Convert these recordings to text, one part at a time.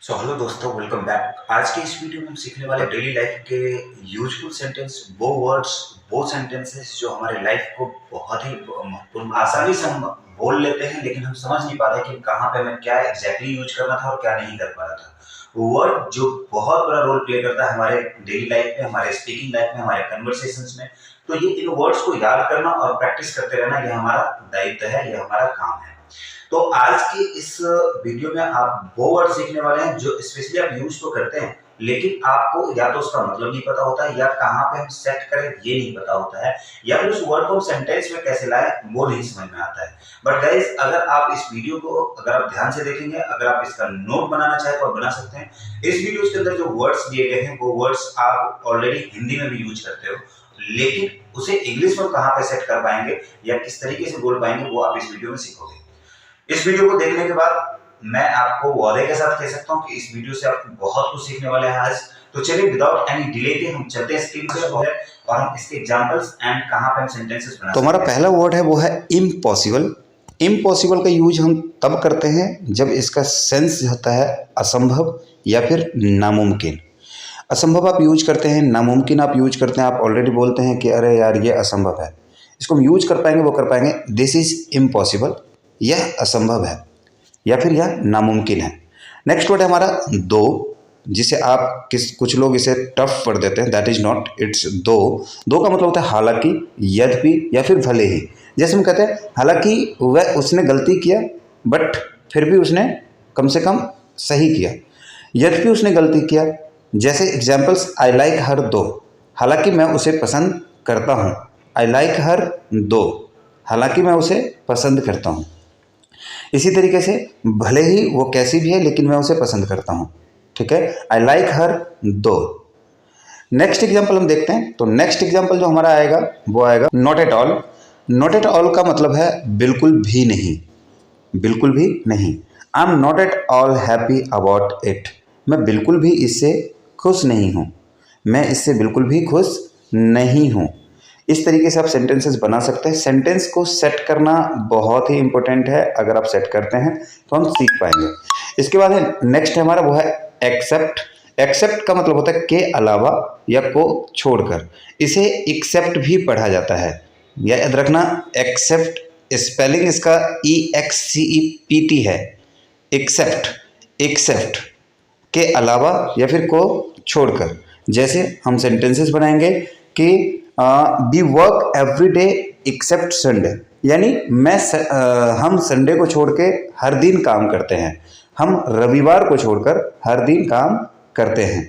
Hello दोस्तों, welcome back. आज के इस वीडियो में हम सीखने वाले डेली लाइफ के यूजफुल सेंटेंस, वो वर्ड्स, वो सेंटेंसेस जो हमारे लाइफ को बहुत ही महत्वपूर्ण, आसानी से हम बोल लेते हैं लेकिन हम समझ नहीं पाते कि कहाँ पे हमें क्या एग्जैक्टली यूज करना था और क्या नहीं कर पा रहा था। वर्ड जो बहुत बड़ा रोल प्ले करता है हमारे डेली लाइफ में, हमारे स्पीकिंग लाइफ में, हमारे कन्वर्सेशंस में। तो ये इन वर्ड्स को याद करना और प्रैक्टिस करते रहना, ये हमारा दायित्व है, ये हमारा काम है। तो आज की इस वीडियो में आप वो वर्ड सीखने वाले हैं जो स्पेशली आप यूज तो करते हैं लेकिन आपको या तो उसका मतलब नहीं पता होता है, या कहाँ पे हम सेट करें ये नहीं पता होता है, या फिर उस वर्ड को हम सेंटेंस में कैसे लाएं वो नहीं समझ में आता है। बट गाइस, अगर आप इस वीडियो को अगर आप ध्यान से देखेंगे, अगर आप इसका नोट बनाना चाहें तो आप बना सकते हैं। इस वीडियो के अंदर जो वर्ड्स दिए गए हैं वो वर्ड्स आप ऑलरेडी हिंदी में भी यूज करते हो, लेकिन उसे इंग्लिश में कहाँ पे सेट कर पाएंगे या किस तरीके से बोल पाएंगे वो आप इस वीडियो में सीखोगे। इस वीडियो को देखने के बाद मैं आपको वादे के साथ कह सकता हूं कि इस वीडियो से आप बहुत कुछ सीखने वाले हैं आज। तो चलिए विदाउट एनी डिले के हम चलते हैं स्क्रीन पे और हम इसके एग्जांपल्स एंड कहां पे हम सेंटेंसेस बना। तो हमारा पहला वर्ड है वो है इम्पॉसिबल। इम्पॉसिबल का यूज हम तब करते हैं जब इसका सेंस होता है असंभव या फिर नामुमकिन। असंभव आप यूज करते हैं, नामुमकिन आप यूज करते हैं, आप ऑलरेडी बोलते हैं कि अरे यार ये असंभव है। इसको हम यूज कर पाएंगे, वो कर पाएंगे दिस इज इम्पॉसिबल, यह असंभव है या फिर यह नामुमकिन है। नेक्स्ट वर्ड है हमारा दो, जिसे आप कुछ लोग इसे टफ पढ़ देते हैं, दैट इज नॉट, इट्स दो। दो का मतलब होता है हालांकि, यद्यपि या फिर भले ही। जैसे हम कहते हैं हालांकि वह उसने गलती किया बट फिर भी उसने कम से कम सही किया। यद्यपि उसने गलती किया, जैसे एग्जाम्पल्स आई लाइक हर दो, हालांकि मैं उसे पसंद करता हूँ। आई लाइक हर दो, हालांकि मैं उसे पसंद करता हूँ। इसी तरीके से भले ही वो कैसी भी है लेकिन मैं उसे पसंद करता हूँ, ठीक है। आई लाइक हर दो। नेक्स्ट एग्जाम्पल हम देखते हैं। तो नेक्स्ट एग्जाम्पल जो हमारा आएगा वो आएगा not at all. Not at all का मतलब है बिल्कुल भी नहीं, बिल्कुल भी नहीं। I am not at all happy about it, मैं बिल्कुल भी इससे खुश नहीं हूँ, मैं इससे बिल्कुल भी खुश नहीं हूँ। इस तरीके से आप सेंटेंसेस बना सकते हैं। सेंटेंस को सेट करना बहुत ही इंपॉर्टेंट है, अगर आप सेट करते हैं तो हम सीख पाएंगे। इसके बाद है नेक्स्ट है हमारा वो है एक्सेप्ट। एक्सेप्ट का मतलब होता है के अलावा या को छोड़कर। इसे एक्सेप्ट भी पढ़ा जाता है, याद रखना। एक्सेप्ट स्पेलिंग इसका EXCEPT है, एक्सेप्ट। एक्सेप्ट के अलावा या फिर को छोड़कर। जैसे हम सेंटेंसेस बनाएंगे कि we work every day except Sunday, यानी हम संडे को छोड़ के हर दिन काम करते हैं, हम रविवार को छोड़कर हर दिन काम करते हैं।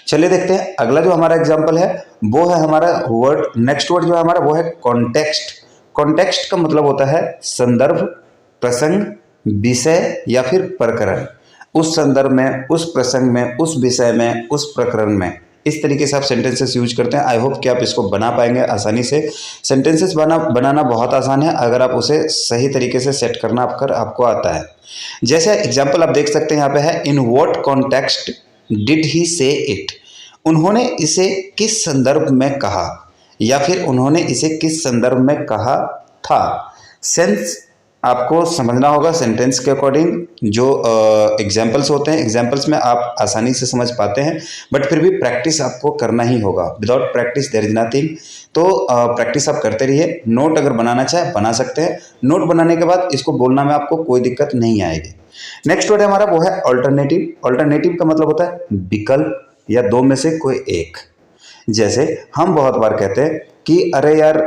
चलिए देखते हैं अगला जो हमारा एग्जाम्पल है वो है हमारा वर्ड, नेक्स्ट वर्ड जो है हमारा वो है कॉन्टेक्स्ट। कॉन्टेक्स्ट का मतलब होता है संदर्भ, प्रसंग, विषय या फिर प्रकरण। उस संदर्भ में, उस प्रसंग में, उस विषय में, उस प्रकरण में, इस तरीके से आप सेंटेंसेस यूज करते हैं। आई होप कि आप इसको बना पाएंगे आसानी से। सेंटेंसेस बनाना बहुत आसान है अगर आप उसे सही तरीके से सेट करना आपको आता है। जैसे एग्जांपल आप देख सकते हैं यहाँ पे है in what context did he से इट, उन्होंने इसे किस संदर्भ में कहा या फिर उन्होंने इसे किस संदर्भ में कहा था। सेंस आपको समझना होगा सेंटेंस के अकॉर्डिंग। जो एग्जाम्पल्स होते हैं, एग्जाम्पल्स में आप आसानी से समझ पाते हैं, बट फिर भी प्रैक्टिस आपको करना ही होगा। Without practice there is nothing. तो प्रैक्टिस आप करते रहिए। नोट अगर बनाना चाहे बना सकते हैं। नोट बनाने के बाद इसको बोलना में आपको कोई दिक्कत नहीं आएगी। नेक्स्ट वर्ड हमारा वो है ऑल्टरनेटिव। ऑल्टरनेटिव का मतलब होता है विकल्प या दो में से कोई एक। जैसे हम बहुत बार कहते हैं कि अरे यार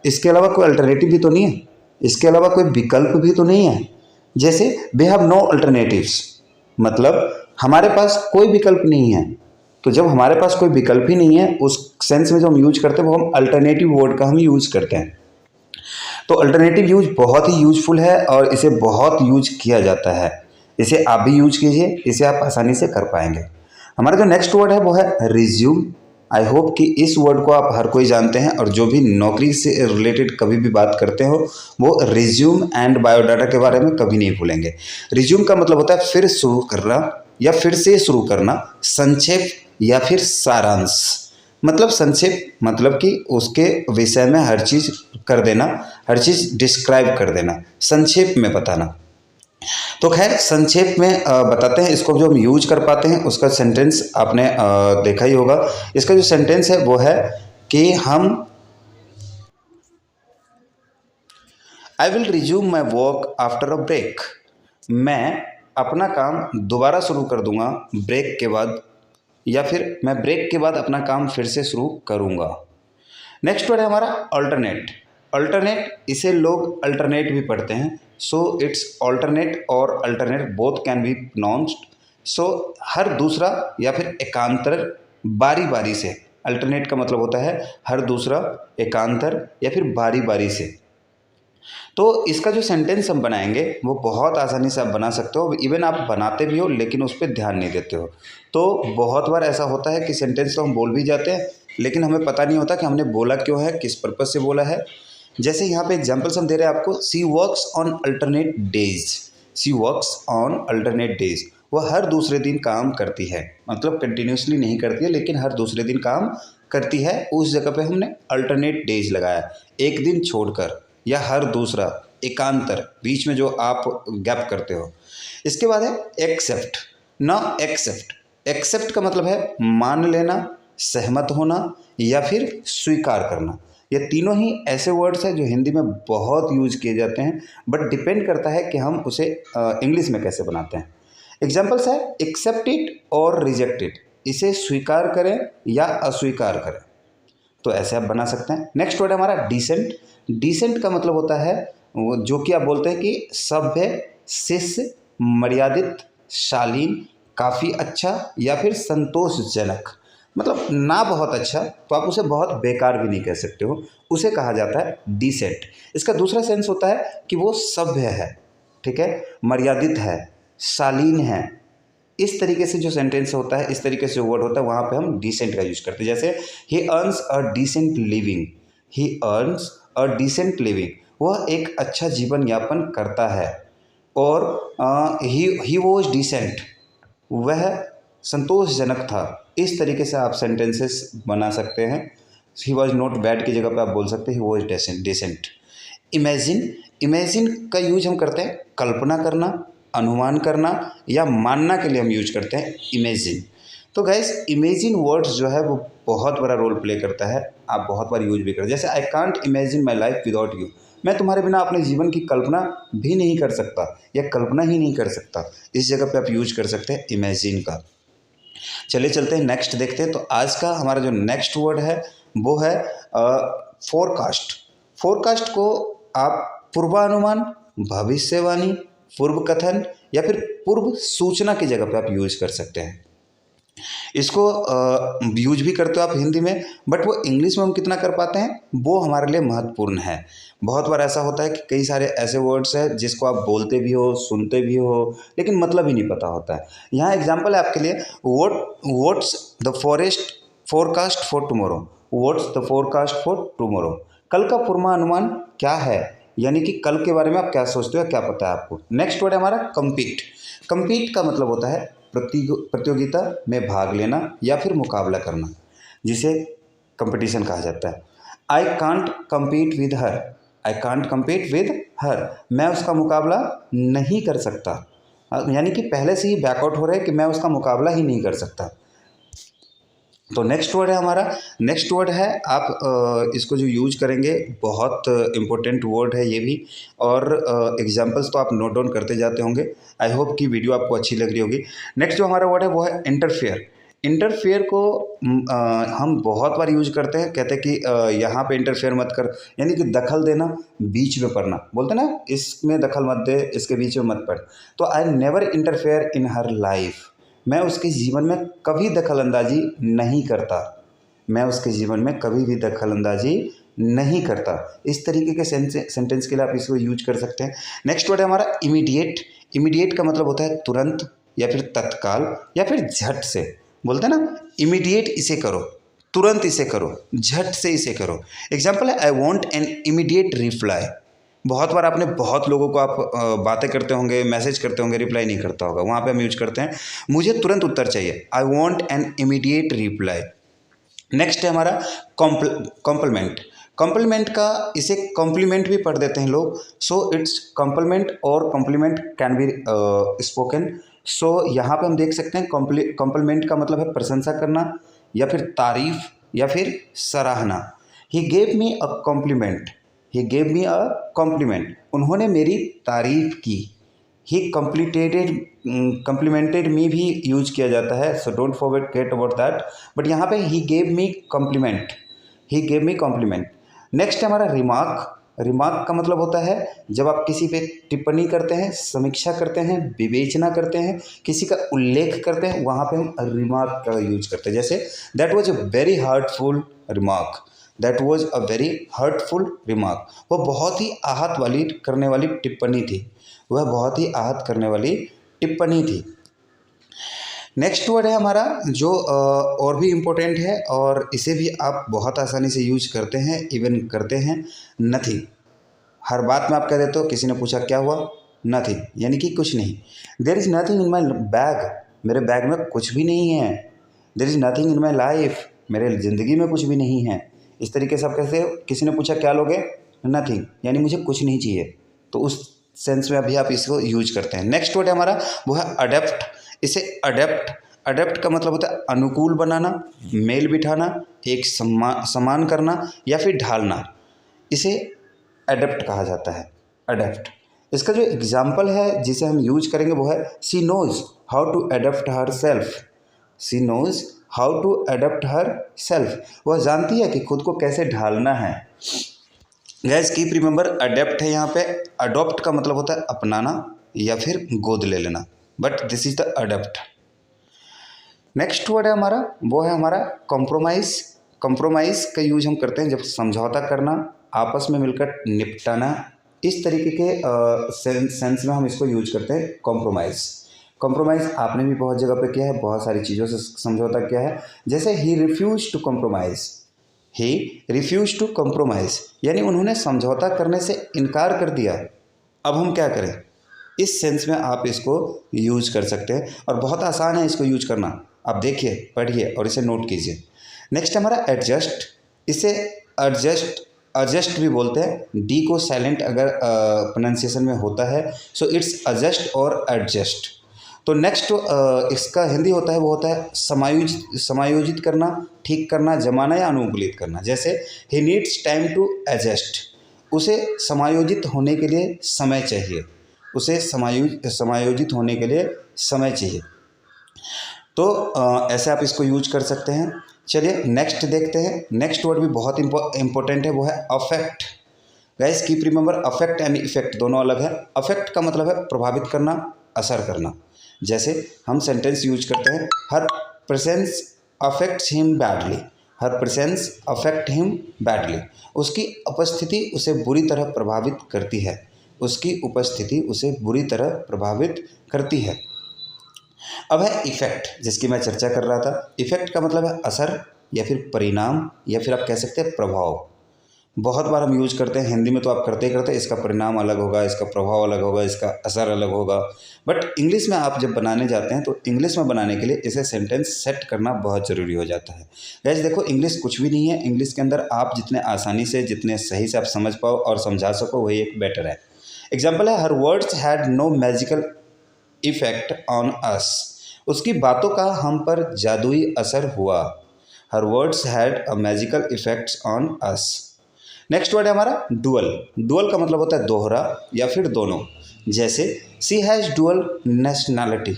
इसके अलावा कोई अल्टरनेटिव भी तो नहीं है, इसके अलावा कोई विकल्प भी तो नहीं है। जैसे वी हैव नो अल्टरनेटिव्स, मतलब हमारे पास कोई विकल्प नहीं है। तो जब हमारे पास कोई विकल्प ही नहीं है, उस सेंस में जो हम यूज करते हैं वो हम अल्टरनेटिव वर्ड का हम यूज करते हैं। तो अल्टरनेटिव यूज बहुत ही यूजफुल है और इसे बहुत यूज किया जाता है। इसे आप भी यूज कीजिए, इसे आप आसानी से कर पाएंगे। हमारा जो नेक्स्ट वर्ड है वो है रिज्यूम। आई होप कि इस वर्ड को आप हर कोई जानते हैं और जो भी नौकरी से रिलेटेड कभी भी बात करते हो वो रिज्यूम एंड बायोडाटा के बारे में कभी नहीं भूलेंगे। रिज्यूम का मतलब होता है फिर शुरू करना या फिर से शुरू करना, संक्षेप या फिर सारांश। मतलब संक्षेप मतलब कि उसके विषय में हर चीज़ कर देना, हर चीज़ डिस्क्राइब कर देना, संक्षेप में बताना। तो खैर संक्षेप में बताते हैं इसको, जो हम यूज कर पाते हैं उसका सेंटेंस आपने देखा ही होगा। इसका जो सेंटेंस है वो है कि I will resume my work after a break. मैं अपना काम दोबारा शुरू कर दूंगा ब्रेक के बाद, या फिर मैं ब्रेक के बाद अपना काम फिर से शुरू करूंगा। नेक्स्ट वर्ड है हमारा अल्टरनेट। अल्टरनेट, इसे लोग अल्टरनेट भी पढ़ते हैं, सो इट्स अल्टरनेट और alternate both can be pronounced. So हर दूसरा या फिर एकांतर बारी बारी से, अल्टरनेट का मतलब होता है हर दूसरा, एकांतर या फिर बारी बारी से। तो इसका जो सेंटेंस हम बनाएंगे वो बहुत आसानी से आप बना सकते हो, इवन आप बनाते भी हो लेकिन उस पर ध्यान नहीं देते हो। तो बहुत बार ऐसा होता है कि सेंटेंस तो हम बोल भी जाते हैं लेकिन हमें पता नहीं होता कि हमने बोला क्यों है, किस पर्पज़ से बोला है। जैसे यहाँ पे एग्जांपल्स हम दे रहे हैं आपको, she works on alternate days. She works on alternate days, वह हर दूसरे दिन काम करती है, मतलब कंटिन्यूसली नहीं करती है लेकिन हर दूसरे दिन काम करती है। उस जगह पे हमने अल्टरनेट डेज लगाया, एक दिन छोड़कर या हर दूसरा, एकांतर, बीच में जो आप गैप करते हो। इसके बाद है एक्सेप्ट। ना एक्सेप्ट, एक्सेप्ट का मतलब है मान लेना, सहमत होना या फिर स्वीकार करना। ये तीनों ही ऐसे वर्ड्स हैं जो हिंदी में बहुत यूज किए जाते हैं, बट डिपेंड करता है कि हम उसे इंग्लिश में कैसे बनाते हैं। एग्जाम्पल्स है एक्सेप्ट इट और रिजेक्ट इट, इसे स्वीकार करें या अस्वीकार करें, तो ऐसे आप बना सकते हैं। नेक्स्ट वर्ड है हमारा डिसेंट। डिसेंट का मतलब होता है वो जो कि आप बोलते हैं कि सभ्य, शिष्य, मर्यादित, शालीन, काफ़ी अच्छा या फिर संतोषजनक। मतलब ना बहुत अच्छा तो आप उसे बहुत बेकार भी नहीं कह सकते हो, उसे कहा जाता है डिसेंट। इसका दूसरा सेंस होता है कि वो सभ्य है, ठीक है, मर्यादित है, शालीन है। इस तरीके से जो सेंटेंस होता है, इस तरीके से जो वर्ड होता है, वहाँ पे हम डिसेंट का यूज करते हैं। जैसे he earns a decent living, he earns a decent living, वह एक अच्छा जीवन यापन करता है। और ही वॉज डिसेंट, वह संतोषजनक था। इस तरीके से आप सेंटेंसेस बना सकते हैं। ही वॉज नॉट बैड की जगह पे आप बोल सकते हैं he was decent. Imagine, imagine का यूज हम करते हैं कल्पना करना, अनुमान करना या मानना के लिए हम यूज करते हैं इमेजिन। तो गाइस इमेजिन वर्ड्स जो है वो बहुत बड़ा रोल प्ले करता है, आप बहुत बार यूज भी करते हैं। जैसे I can't imagine my life without you, मैं तुम्हारे बिना अपने जीवन की कल्पना भी नहीं कर सकता या कल्पना ही नहीं कर सकता। इस जगह पे आप यूज कर सकते हैं इमेजिन का। चलिए चलते हैं नेक्स्ट देखते हैं। तो आज का हमारा जो नेक्स्ट वर्ड है वो है फोरकास्ट। फोरकास्ट को आप पूर्वानुमान, भविष्यवाणी, पूर्व कथन या फिर पूर्व सूचना की जगह पे आप यूज कर सकते हैं। इसको यूज भी करते हो आप हिंदी में, बट वो इंग्लिश में हम कितना कर पाते हैं वो हमारे लिए महत्वपूर्ण है। बहुत बार ऐसा होता है कि कई सारे ऐसे वर्ड्स हैं जिसको आप बोलते भी हो, सुनते भी हो, लेकिन मतलब ही नहीं पता होता है। यहाँ एग्जांपल है आपके लिए, what's the forest forecast for tomorrow. What's the forecast for tomorrow, कल का पूर्वानुमान क्या है, यानी कि कल के बारे में आप क्या सोचते हो, क्या पता है आपको। नेक्स्ट वर्ड है हमारा कम्पीट। कम्पीट का मतलब होता है प्रतियोगिता में भाग लेना या फिर मुकाबला करना, जिसे कंपटीशन कहा जाता है। I can't compete with her, I can't compete with her, मैं उसका मुकाबला नहीं कर सकता, यानी कि पहले से ही बैकआउट हो रहे हैं कि मैं उसका मुकाबला ही नहीं कर सकता। तो नेक्स्ट वर्ड है हमारा, नेक्स्ट वर्ड है आप इसको जो यूज करेंगे, बहुत इंपॉर्टेंट वर्ड है ये भी, और एग्जांपल्स तो आप नोट डाउन करते जाते होंगे। आई होप कि वीडियो आपको अच्छी लग रही होगी। नेक्स्ट जो हमारा वर्ड है वो है इंटरफेयर। इंटरफेयर को हम बहुत बार यूज करते हैं, कहते हैं कि यहाँ पे इंटरफेयर मत कर, यानी कि दखल देना, बीच में पड़ना, बोलते ना इसमें दखल मत दे, इसके बीच में मत पड़। तो I never interfere in her life, मैं उसके जीवन में कभी दखलंदाजी नहीं करता, मैं उसके जीवन में कभी भी दखलंदाजी नहीं करता। इस तरीके के सेंटेंस के लिए आप इसको यूज कर सकते हैं। नेक्स्ट वर्ड है हमारा इमीडिएट। इमीडिएट का मतलब होता है तुरंत या फिर तत्काल या फिर झट से, बोलते हैं ना इमीडिएट इसे करो, तुरंत इसे करो, झट से इसे करो। एग्जाम्पल है I want an immediate reply. बहुत बार आपने बहुत लोगों को आप बातें करते होंगे, मैसेज करते होंगे, रिप्लाई नहीं करता होगा, वहाँ पे हम यूज करते हैं मुझे तुरंत उत्तर चाहिए, I want an immediate reply. Next है हमारा कॉम्प्लीमेंट। कॉम्प्लीमेंट का इसे कॉम्प्लीमेंट भी पढ़ देते हैं लोग, सो इट्स कॉम्प्लीमेंट और कॉम्प्लीमेंट कैन बी स्पोकन। सो यहाँ पे हम देख सकते हैं कॉम्प्लीमेंट का मतलब है प्रशंसा करना या फिर तारीफ या फिर सराहना। ही gave me a compliment, he gave me a compliment, उन्होंने मेरी तारीफ की। ही कम्प्लीमेंटेड मी भी यूज किया जाता है, so don't forget about that. But यहाँ पे he gave me compliment, he gave me compliment. Next है हमारा रिमार्क। रिमार्क का मतलब होता है जब आप किसी पे टिप्पणी करते हैं, समीक्षा करते हैं, विवेचना करते हैं, किसी का उल्लेख करते हैं, वहाँ पे हम रिमार्क का यूज करते हैं। जैसे that was a very hurtful remark, that was a very hurtful remark, वो बहुत ही आहत वाली करने वाली टिप्पणी थी, वह बहुत ही आहत करने वाली टिप्पणी थी। नेक्स्ट वर्ड है हमारा जो और भी इम्पोर्टेंट है और इसे भी आप बहुत आसानी से यूज करते हैं, इवन करते हैं, नथिंग। हर बात में आप कह देते हो, किसी ने पूछा क्या हुआ, नथिंग, यानी कि कुछ नहीं। There is nothing in my bag, मेरे बैग में कुछ भी नहीं है। There is nothing in my life, मेरे ज़िंदगी में कुछ भी नहीं है। इस तरीके से आप कहते हो, किसी ने पूछा क्या लोगे, नथिंग, यानी मुझे कुछ नहीं चाहिए, तो उस सेंस में अभी आप इसको यूज करते हैं। नेक्स्ट वर्ड है हमारा वो है अडेप्ट। इसे अडेप्ट, अडेप्ट का मतलब होता है अनुकूल बनाना, मेल बिठाना, एक समान करना या फिर ढालना, इसे अडेप्ट कहा जाता है, अडेप्ट। इसका जो एग्जाम्पल है जिसे हम यूज करेंगे वो है she knows how to adapt herself, she knows how to adapt herself, वह जानती है कि खुद को कैसे ढालना है। गैस कीप रिमेंबर अडेप्ट है यहाँ पे, अडोप्ट का मतलब होता है अपनाना या फिर गोद ले लेना, but this is the adapt. Next word है हमारा वो है हमारा कॉम्प्रोमाइज़। कॉम्प्रोमाइज़ का यूज हम करते हैं जब समझौता करना, आपस में मिलकर निपटाना, इस तरीके के सेंस में हम इसको यूज करते हैं कॉम्प्रोमाइज़। कॉम्प्रोमाइज़ आपने भी बहुत जगह पे किया है, बहुत सारी चीज़ों से समझौता किया है। जैसे he refuse to compromise, he refuse to compromise, यानी उन्होंने समझौता करने से इनकार कर दिया, अब हम क्या करें, इस सेंस में आप इसको यूज कर सकते हैं और बहुत आसान है इसको यूज करना। आप देखिए, पढ़िए और इसे नोट कीजिए। नेक्स्ट हमारा एडजस्ट, इसे एडजस्ट भी बोलते हैं, डी को साइलेंट अगर प्रोनाउंसिएशन में होता है, सो इट्स एडजस्ट और एडजस्ट। तो नेक्स्ट इसका हिंदी होता है वो होता है समायोजित करना, ठीक करना, जमाना या अनुकूलित करना। जैसे he needs time to adjust, उसे समायोजित होने के लिए समय चाहिए, उसे समायोजित होने के लिए समय चाहिए। तो ऐसे आप इसको यूज कर सकते हैं। चलिए नेक्स्ट देखते हैं। नेक्स्ट वर्ड भी बहुत इंपॉर्टेंट है, वो है affect. Guys keep remember affect and effect दोनों अलग है। अफेक्ट का मतलब है प्रभावित करना, असर करना। जैसे हम सेंटेंस यूज करते हैं, her presence affects him badly, her presence affect him badly, उसकी उपस्थिति उसे बुरी तरह प्रभावित करती है, उसकी उपस्थिति उसे बुरी तरह प्रभावित करती है। अब है इफेक्ट, जिसकी मैं चर्चा कर रहा था। इफेक्ट का मतलब है असर या फिर परिणाम या फिर आप कह सकते हैं प्रभाव। बहुत बार हम यूज करते हैं, हिंदी में तो आप करते ही करते हैं, इसका परिणाम अलग होगा, इसका प्रभाव अलग होगा, इसका असर अलग होगा। बट इंग्लिश में आप जब बनाने जाते हैं तो इंग्लिश में बनाने के लिए इसे सेंटेंस सेट करना बहुत ज़रूरी हो जाता है। गाइस देखो, इंग्लिश कुछ भी नहीं है, इंग्लिश के अंदर आप जितने आसानी से, जितने सही से आप समझ पाओ और समझा सको, वही एक बेटर है। एग्जाम्पल है, her words had no magical effect on us, उसकी बातों का हम पर जादुई असर हुआ। Her words had a magical effects on us. Next word है हमारा डुअल। डुअल का मतलब होता है दोहरा या फिर दोनों। जैसे सी हैज़ डुअल नेशनैलिटी,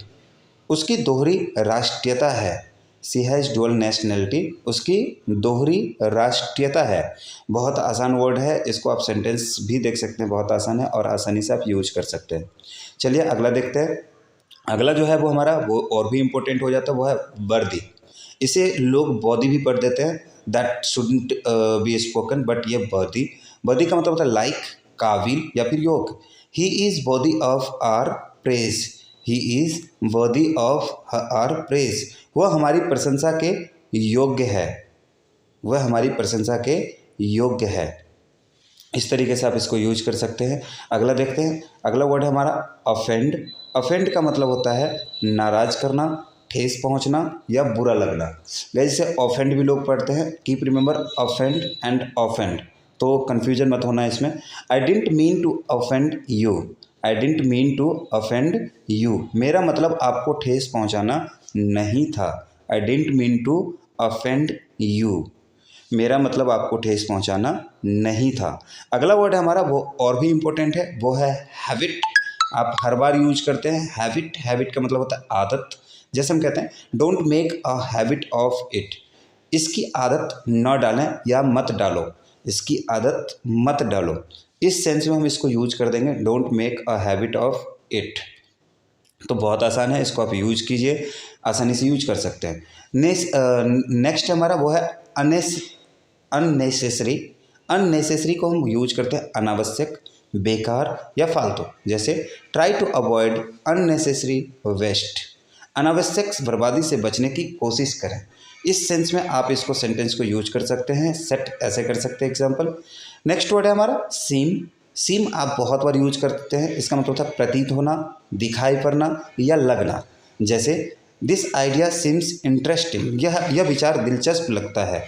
उसकी दोहरी राष्ट्रीयता है। सी हैज़ डुअल नेशनैलिटी, उसकी दोहरी राष्ट्रीयता है। बहुत आसान वर्ड है, इसको आप सेंटेंस भी देख सकते हैं, बहुत आसान है और आसानी से आप यूज कर सकते हैं। चलिए अगला देखते हैं। अगला जो है वो हमारा वो और भी इम्पोर्टेंट हो जाता है, वो है वर्दी। इसे लोग बॉडी भी पढ़ देते हैं, that shouldn't be spoken, but ये बॉडी, बॉडी का मतलब होता है लाइक, काबिल या फिर योग। He is worthy of our praise, he is worthy of our praise, वह हमारी प्रशंसा के योग्य है, वह हमारी प्रशंसा के योग्य है। इस तरीके से आप इसको यूज कर सकते हैं। अगला देखते हैं। अगला वर्ड है हमारा अफेंड। अफेंड का मतलब होता है नाराज करना, ठेस पहुंचना या बुरा लगना। जैसे ऑफेंड भी लोग पढ़ते हैं, keep remember offend and offend, तो कन्फ्यूजन मत होना इसमें। I didn't mean to offend you, I didn't mean to offend you, मेरा मतलब आपको ठेस पहुंचाना नहीं था। I didn't mean to offend you, मेरा मतलब आपको ठेस पहुंचाना नहीं था। अगला वर्ड है हमारा, वो और भी इम्पोर्टेंट है, वो है हैबिट। आप हर बार यूज करते हैं हैबिट। हैबिट का मतलब होता है आदत। जैसे हम कहते हैं don't make a habit of it, इसकी आदत न डालें या मत डालो, इसकी आदत मत डालो। इस सेंस में हम इसको यूज कर देंगे don't make a habit of it. तो बहुत आसान है, इसको आप यूज कीजिए, आसानी से यूज कर सकते हैं। नेक्स्ट हमारा वो है अननेसेसरी। अननेसेसरी को हम यूज करते हैं अनावश्यक, बेकार या फालतू। जैसे try to avoid unnecessary waste, अनावश्यक बर्बादी से बचने की कोशिश करें। इस सेंस में आप इसको सेंटेंस को यूज कर सकते हैं, सेट ऐसे कर सकते हैं एग्जाम्पल। नेक्स्ट वर्ड है हमारा सीम। सीम आप बहुत बार यूज करते हैं, इसका मतलब होता है प्रतीत होना, दिखाई पड़ना या लगना। जैसे दिस आइडिया सीम्स इंटरेस्टिंग, यह विचार दिलचस्प लगता है,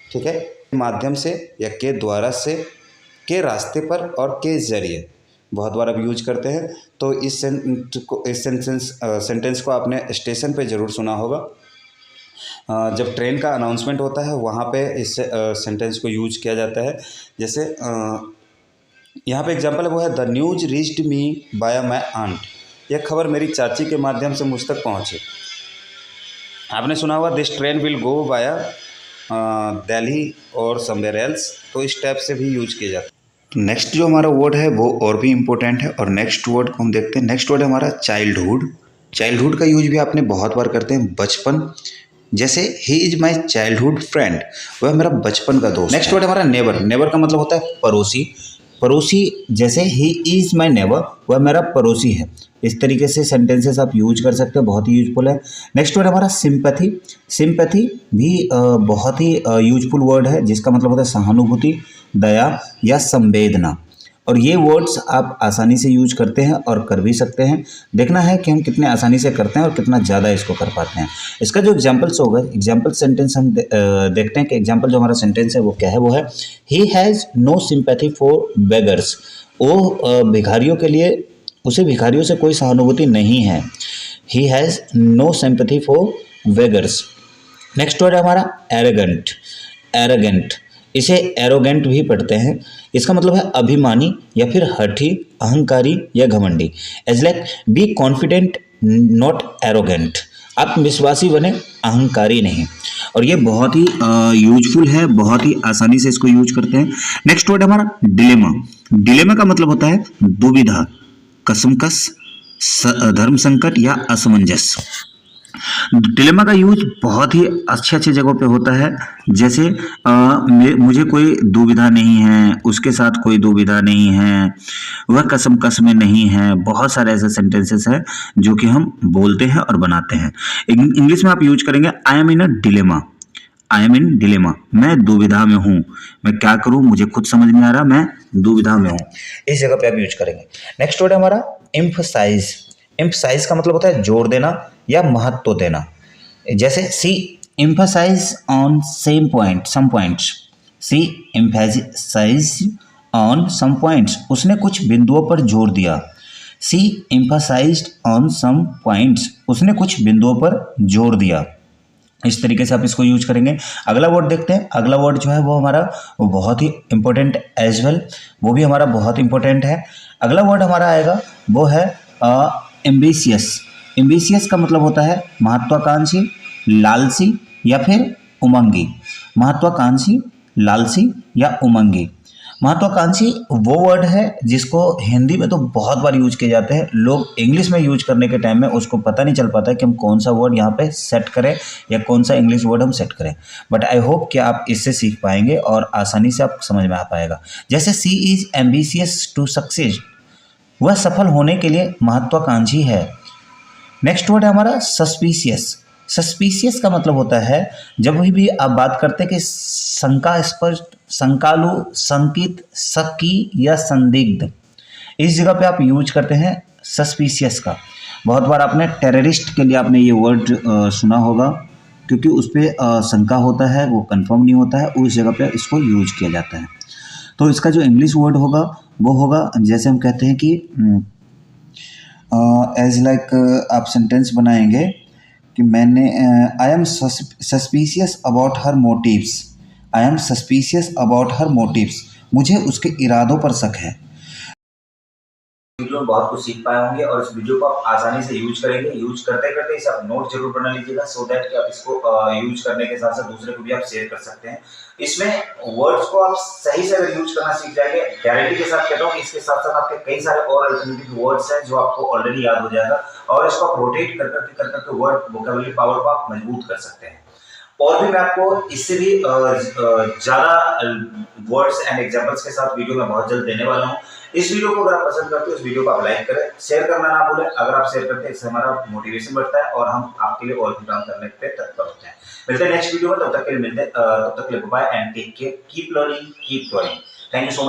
ठीक है। माध्यम से या के द्वारा से, के रास्ते पर और के जरिए बहुत बार अब यूज करते हैं। तो इस सेंटेंस को आपने स्टेशन पे ज़रूर सुना होगा, जब ट्रेन का अनाउंसमेंट होता है वहाँ पे इस सेंटेंस को यूज किया जाता है। जैसे यहाँ पे एग्जांपल है, वो है the news reached me by my aunt, यह खबर मेरी चाची के माध्यम से मुझ तक पहुँची। आपने सुना होगा दिस ट्रेन विल गो बाया दिल्ली और समवेयर एल्स, तो इस टाइप से भी यूज किया जाता है। तो नेक्स्ट जो हमारा वर्ड है वो और भी इम्पोर्टेंट है, और नेक्स्ट वर्ड को हम देखते हैं। नेक्स्ट वर्ड है हमारा चाइल्डहुड। चाइल्डहुड का यूज भी आपने बहुत बार करते हैं, बचपन। जैसे he is my childhood friend, वह मेरा बचपन का दोस्त। नेक्स्ट वर्ड है हमारा नेबर। नेबर का मतलब होता है पड़ोसी। पड़ोसी, जैसे ही इज़ माई नेबर, वह मेरा पड़ोसी है। इस तरीके से सेंटेंसेस आप यूज कर सकते हो, बहुत ही यूजफुल है। नेक्स्ट वर्ड हमारा सिंपैथी। सिंपैथी भी बहुत ही यूजफुल वर्ड है, जिसका मतलब होता है सहानुभूति, दया या संवेदना। और ये वर्ड्स आप आसानी से यूज करते हैं और कर भी सकते हैं। देखना है कि हम कितने आसानी से करते हैं और कितना ज़्यादा इसको कर पाते हैं। इसका जो एग्जाम्पल्स होगा, एग्जाम्पल सेंटेंस हम देखते हैं कि एग्जाम्पल जो हमारा सेंटेंस है वो क्या है। वो है he has no sympathy for beggars, वो भिखारियों के लिए, उसे भिखारियों से कोई सहानुभूति नहीं है। He has no sympathy for beggars. Next word है हमारा एरोगेंट। एरोगेंट, इसे एरोगेंट भी पढ़ते हैं। इसका मतलब है अभिमानी या फिर हठी, अहंकारी या घमंडी। As like be confident not arrogant, आत्मविश्वासी बने, अहंकारी नहीं। और ये बहुत ही यूजफुल है, बहुत ही आसानी से इसको यूज करते हैं। नेक्स्ट वर्ड हमारा डिलेमा। डिलेमा का मतलब होता है दुविधा, कसमकस, धर्म संकट या असमंजस। डिलेमा का यूज बहुत ही अच्छे अच्छे जगहों पे होता है। जैसे मुझे कोई दुविधा नहीं है, उसके साथ कोई दुविधा नहीं है, वह कसम में नहीं है। बहुत सारे ऐसे सेंटेंसेस हैं जो कि हम बोलते हैं और बनाते हैं। इंग्लिश में आप यूज करेंगे I am in a dilemma. I am in dilemma, मैं दुविधा में हूँ, मैं क्या करूँ मुझे खुद समझ नहीं आ रहा, मैं दुविधा में हूँ। इस जगह पे आप यूज करेंगे। नेक्स्ट वर्ड है हमारा एम्फसाइज। एम्फसाइज का मतलब होता है जोर देना या महत्व देना। जैसे she emphasise on some points, she emphasise on some points, उसने कुछ बिंदुओं पर जोर दिया। She emphasised on some points, उसने कुछ बिंदुओं पर जोर दिया। इस तरीके से आप इसको यूज करेंगे। अगला वर्ड देखते हैं। अगला वर्ड जो है वो हमारा वो बहुत ही इंपॉर्टेंट एज वेल, वो भी हमारा बहुत इंपॉर्टेंट है। अगला वर्ड हमारा आएगा वो है एम्बिशियस। एम्बिशियस का मतलब होता है महत्वाकांक्षी, लालसी या फिर उमंगी। महत्वाकांक्षी, लालसी या उमंगी। महत्वाकांक्षी वो वर्ड है जिसको हिंदी में तो बहुत बार यूज किए जाते हैं। लोग इंग्लिश में यूज करने के टाइम में उसको पता नहीं चल पाता है कि हम कौन सा वर्ड यहाँ पे सेट करें या कौन सा इंग्लिश वर्ड हम सेट करें। बट आई होप कि आप इससे सीख पाएंगे और आसानी से आपको समझ में आ पाएगा। जैसे सी इज एम्बिशियस टू सक्सेस, वह सफल होने के लिए महत्वाकांक्षी है। नेक्स्ट वर्ड है हमारा सस्पिशियस। सस्पिशियस का मतलब होता है जब भी आप बात करते हैं कि शंकास्पद, शंकालु, शंकित, शकी या संदिग्ध, इस जगह पे आप यूज करते हैं सस्पिशियस का। बहुत बार आपने टेररिस्ट के लिए आपने ये वर्ड सुना होगा, क्योंकि उस पर शंका होता है, वो कंफर्म नहीं होता है, उस जगह पे इसको यूज किया जाता है। तो इसका जो इंग्लिश वर्ड होगा वो होगा, जैसे हम कहते हैं कि एज लाइक आप सेंटेंस बनाएंगे कि मैंने I am suspicious about her motives, I am suspicious about her motives, मुझे उसके इरादों पर शक है। वीडियो में बहुत कुछ सीख पाए होंगे और इस वीडियो को आप आसानी से यूज करेंगे। यूज करते करते इसे आप नोट जरूर बना लीजिएगा, सो दैट कि आप इसको यूज करने के साथ साथ दूसरे को भी आप शेयर कर सकते हैं। इसमें वर्ड्स को आप सही से अगर यूज करना सीख जाएंगे, गारंटी के साथ कहता हूँ कि इसके साथ साथ आपके कई सारे और अल्टरनेटिव वर्ड्स हैं जो आपको ऑलरेडी याद हो जाएगा, और इसको आप रोटेट कर करके वर्ड वोकेबुलरी पावर को आप मजबूत कर सकते हैं। और भी मैं आपको इससे भी ज़्यादा वर्ड्स एंड एग्जांपल्स के साथ वीडियो में बहुत जल्द देने वाला हूँ। इस वीडियो को अगर आप पसंद करते हो, इस वीडियो को आप लाइक करें, शेयर करना ना भूलें। अगर आप शेयर करते हैं इससे हमारा मोटिवेशन बढ़ता है और हम आपके लिए और भी काम करने पे तत्पर होते हैं। मिलते हैं नेक्स्ट वीडियो में, तब तक के लिए bye and take care, keep learning, keep growing. Thank you so much.